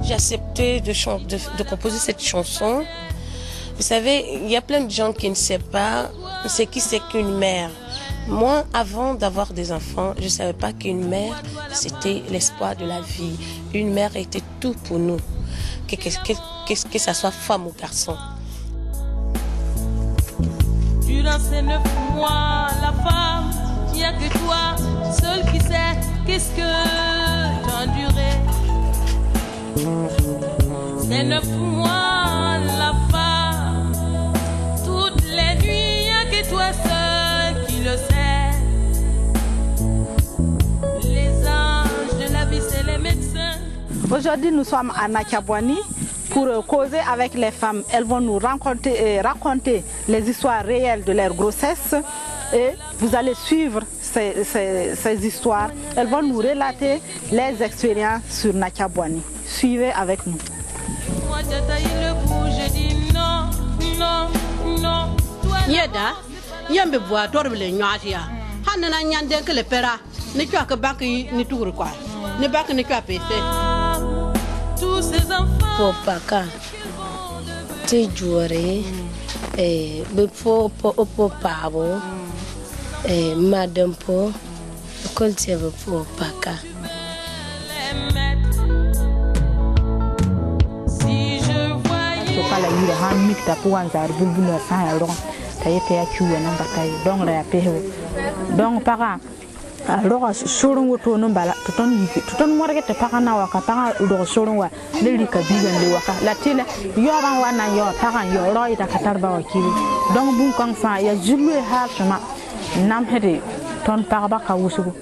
J'ai accepté de composer cette chanson. Vous savez, il y a plein de gens qui ne savent pas ce qui c'est qu'une mère. Moi, avant d'avoir des enfants, je ne savais pas qu'une mère, c'était l'espoir de la vie. Une mère était tout pour nous, que ça soit femme ou garçon. Durant ces 9 mois, la femme, il n'y a que toi, seul qui sait qu'est-ce que tu as enduré. Ces 9 mois, la femme, toutes les nuits, il n'y a que toi seul qui le sait. Les anges de la vie, c'est les médecins. Aujourd'hui, nous sommes à Natchabouani pour causer avec les femmes. Elles vont nous raconter les histoires réelles de leur grossesse et vous allez suivre ces histoires. Elles vont nous relater les expériences sur Natchabouani. Suivez avec nous. Moi, j'ai taillé le bout, j'ai dit non, non, non. Yeda, yambe bois torble nyatia. Hanana nyande que le pera, ne tu as que baki ni tour quoi. Ne baki ne tu as payé. Tous ces enfants. Pour Paka, tu jouerais, et pour Pavo, et Madame pour, cultive pour Paka. Kala yira han mikta po wan zar bulbul sa ya ron taye te chuwa nan batay dong ra pe dong para ro surun woto non bala ton morge te para na waka para ro surun wa le lika bigan le waka la tele yo ban wana yo para yo ro ita katar ba wakili dong bun kan fa ya julwe ha sama nam hede ton para ba ka wusugo.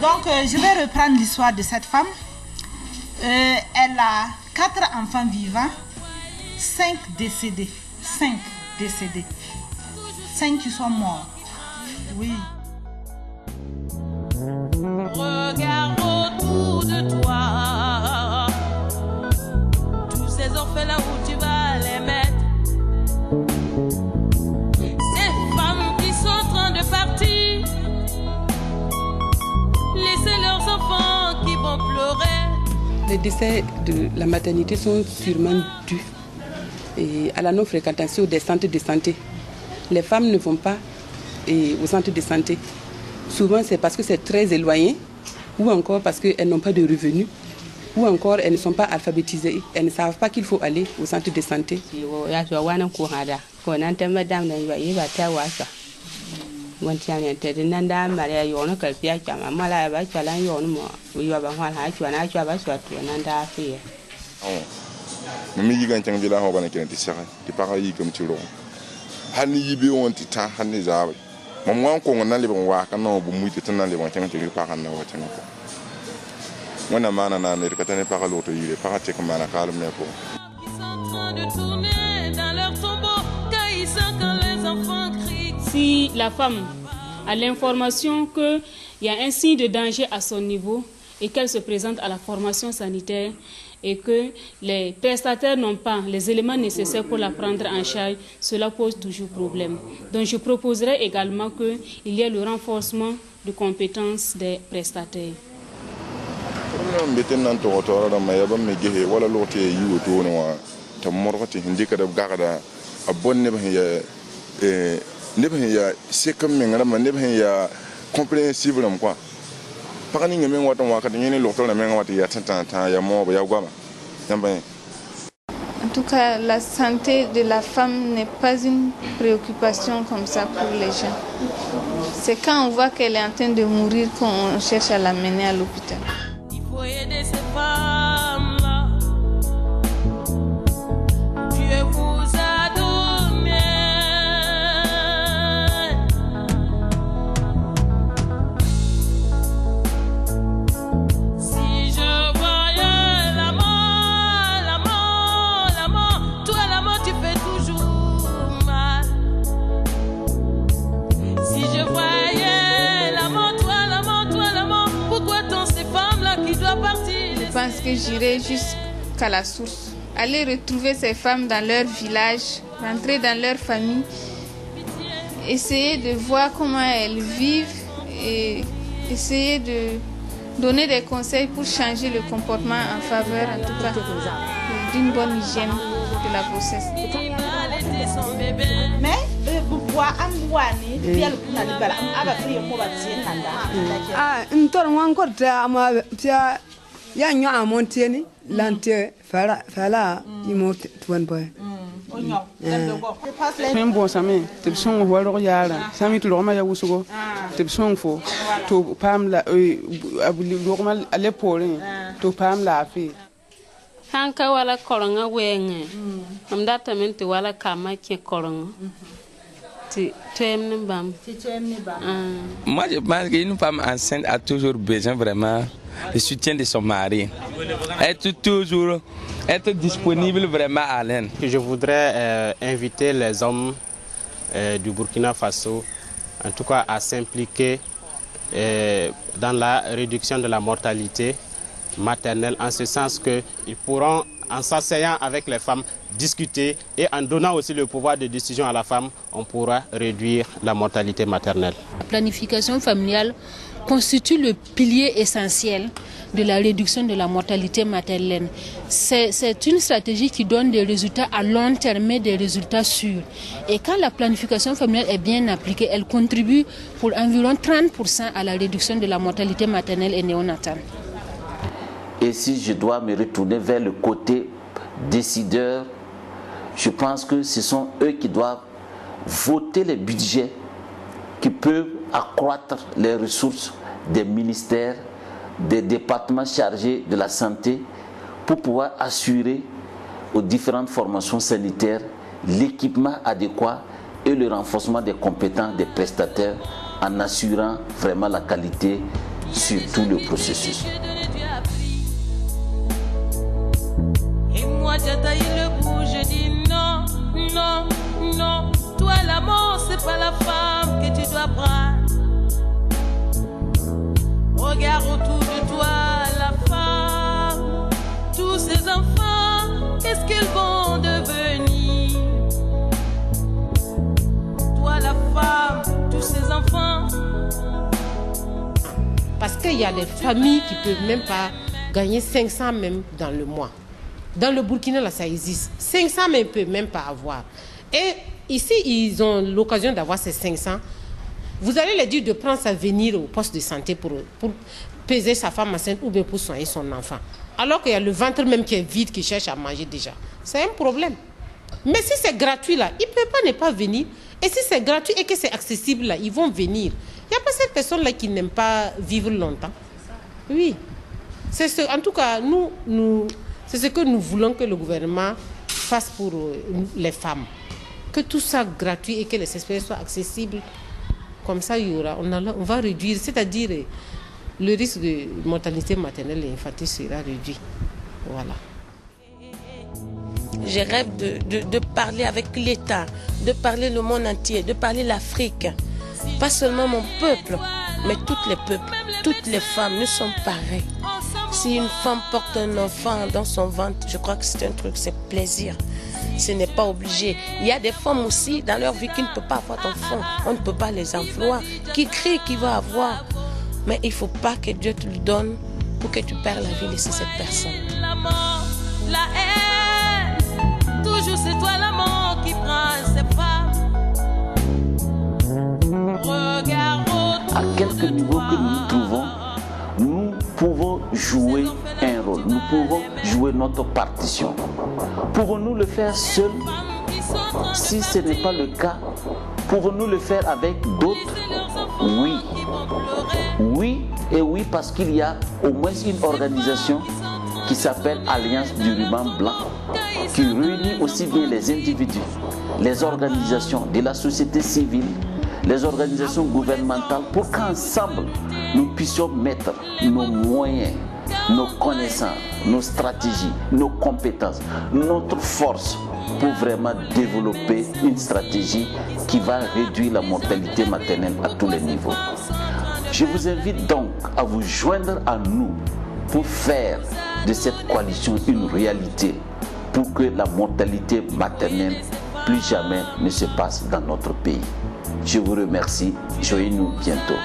Donc, je vais reprendre l'histoire de cette femme. Elle a 4 enfants vivants, 5 décédés. 5 décédés. 5 qui sont morts. Oui. Regarde autour de toi. Tous ces orphelins où tu vas les mettre. Ces femmes qui sont en train de partir. Laissez leurs enfants qui vont pleurer. Les décès de la maternité sont sûrement dus à la non-fréquentation des centres de santé. Les femmes ne vont pas aux centres de santé. Souvent, c'est parce que c'est très éloigné, ou encore parce qu'elles n'ont pas de revenus, ou encore elles ne sont pas alphabétisées. Elles ne savent pas qu'il faut aller au centre de santé. Si la femme a l'information qu'il y a un signe de danger à son niveau et qu'elle se présente à la formation sanitaire et que les prestataires n'ont pas les éléments nécessaires pour la prendre en charge, cela pose toujours problème. Donc je proposerai également qu'il y ait le renforcement de compétences des prestataires. En tout cas, la santé de la femme n'est pas une préoccupation comme ça pour les gens. C'est quand on voit qu'elle est en train de mourir qu'on cherche à l'amener à l'hôpital. Il faut aider ces femmes-là. Dieu vous a donné. Si je voyais la mort, toi la mort tu fais toujours mal. Si je voyais la mort, toi la mort, pourquoi tant ces femmes-là qui doivent partir? Je pense que j'irai jusqu'à la source. Aller retrouver ces femmes dans leur village, rentrer dans leur famille, essayer de voir comment elles vivent et essayer de donner des conseils pour changer le comportement en faveur, en tout cas, d'une bonne hygiène de la grossesse. Mais pourquoi amwani bial kuna libala aba priye ko ba tie kanda ntor wan ko ta ama tia ya nya amontieni lante fala imo tuan boy Même bon sami te son waro yara sami tu roma ya wusugo te son fo to pam la abuli roma ale pore to pam la fi hanka wala koronga wenge amda tamenti wala kama ke koronga ti tuemni bam. Moi je pense qu'une femme enceinte a toujours besoin vraiment du soutien de son mari. Être disponible vraiment à l'aide. Je voudrais inviter les hommes du Burkina Faso, en tout cas à s'impliquer dans la réduction de la mortalité maternelle, en ce sens qu'ils pourront, en s'asseyant avec les femmes, discuter et en donnant aussi le pouvoir de décision à la femme, on pourra réduire la mortalité maternelle. La planification familiale constitue le pilier essentiel de la réduction de la mortalité maternelle. C'est une stratégie qui donne des résultats à long terme, mais des résultats sûrs. Et quand la planification familiale est bien appliquée, elle contribue pour environ 30% à la réduction de la mortalité maternelle et néonatale. Et si je dois me retourner vers le côté décideur, je pense que ce sont eux qui doivent voter les budgets qui peuvent accroître les ressources des ministères, des départements chargés de la santé pour pouvoir assurer aux différentes formations sanitaires l'équipement adéquat et le renforcement des compétences des prestataires en assurant vraiment la qualité sur tout le processus. Et moi j'ai taillé le bout, je dis non, non, non. Toi la mort c'est pas la femme que tu dois prendre. Regarde autour de toi la femme, tous ces enfants, qu'est-ce qu'ils vont devenir? Toi la femme, tous ces enfants. Parce qu'il y a des familles qui ne peuvent même pas gagner 500 même dans le mois. Dans le Burkina, là, ça existe. 500 mais ils ne peuvent même pas avoir. Et ici, ils ont l'occasion d'avoir ces 500. Vous allez leur dire de prendre sa venir au poste de santé pour peser sa femme enceinte ou bien pour soigner son enfant. Alors qu'il y a le ventre même qui est vide, qui cherche à manger déjà. C'est un problème. Mais si c'est gratuit là, ils ne peuvent pas ne pas venir. Et si c'est gratuit et que c'est accessible là, ils vont venir. Il n'y a pas cette personne là qui n'aime pas vivre longtemps. Oui. En tout cas, c'est ce que nous voulons que le gouvernement fasse pour les femmes. Que tout ça gratuit et que les espèces soient accessibles. Comme ça, on va réduire, c'est-à-dire le risque de mortalité maternelle et infantile sera réduit. Voilà. Je rêve de parler avec l'État, de parler le monde entier, de parler l'Afrique. Pas seulement mon peuple, mais tous les peuples, toutes les femmes, nous sommes pareils. Si une femme porte un enfant dans son ventre, je crois que c'est un truc, c'est plaisir. Ce n'est pas obligé. Il y a des femmes aussi dans leur vie qui ne peuvent pas avoir d'enfants. On ne peut pas les employer, qui crient qu'ils vont avoir. Mais il ne faut pas que Dieu te le donne pour que tu perds la vie de cette personne. La mort, la haine, toujours c'est toi la mort qui prend ces femmes. Regarde à quelque niveau que nous nous trouvons, nous pouvons jouer un rôle, nous pouvons jouer notre partition. Pouvons-nous le faire seuls? Si ce n'est pas le cas, pouvons-nous le faire avec d'autres? Oui. Oui et oui, parce qu'il y a au moins une organisation qui s'appelle Alliance du ruban blanc, qui réunit aussi bien les individus, les organisations de la société civile, les organisations gouvernementales, pour qu'ensemble nous puissions mettre nos moyens, nos connaissances, nos stratégies, nos compétences, notre force pour vraiment développer une stratégie qui va réduire la mortalité maternelle à tous les niveaux. Je vous invite donc à vous joindre à nous pour faire de cette coalition une réalité, pour que la mortalité maternelle plus jamais ne se passe dans notre pays. Je vous remercie. Joignez-nous bientôt.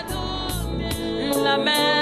La mer